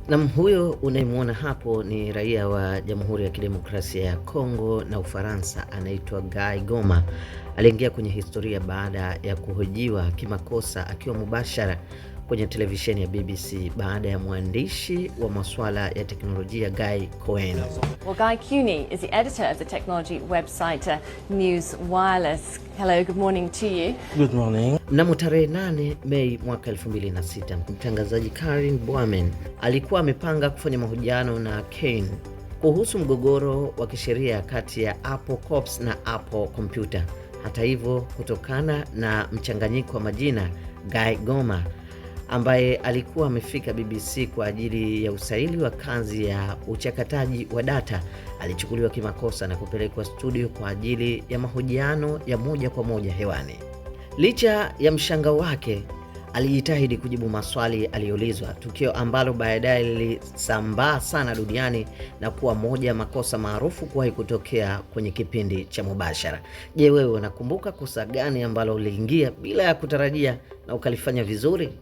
Na huyo unayemwona hapo ni raia wa Jamhuri ya Kidemokrasia ya Kongo na Ufaransa, anaitwa Guy Goma. Aliingia kwenye historia baada ya kuhojiwa kimakosa akiwa mubashara kwenye televisheni ya BBC baada ya mwandishi wa masuala ya teknolojia Guy Cohen. Well, Guy Cuny is the editor of the technology website News Wireless. Hello, good morning to you. Good morning. Mnamo tarehe 8 Mei mwaka 2006, mtangazaji Karin Bouwman alikuwa amepanga kufanya mahojiano na Cohen kuhusu mgogoro wa kisheria kati ya Apple Corps na Apple Computer. Hata hivyo, kutokana na mchanganyiko wa majina, Guy Goma ambaye alikuwa amefika BBC kwa ajili ya usaili wa kazi ya uchakataji wa data alichukuliwa kimakosa na kupelekwa studio kwa ajili ya mahojiano ya moja kwa moja hewani. Licha ya mshangao wake, alijitahidi kujibu maswali aliyoulizwa, tukio ambalo baadaye lilisambaa sana duniani na kuwa moja ya makosa maarufu kuwahi kutokea kwenye kipindi cha mubashara. Je, wewe unakumbuka kosa gani ambalo uliingia bila ya kutarajia na ukalifanya vizuri?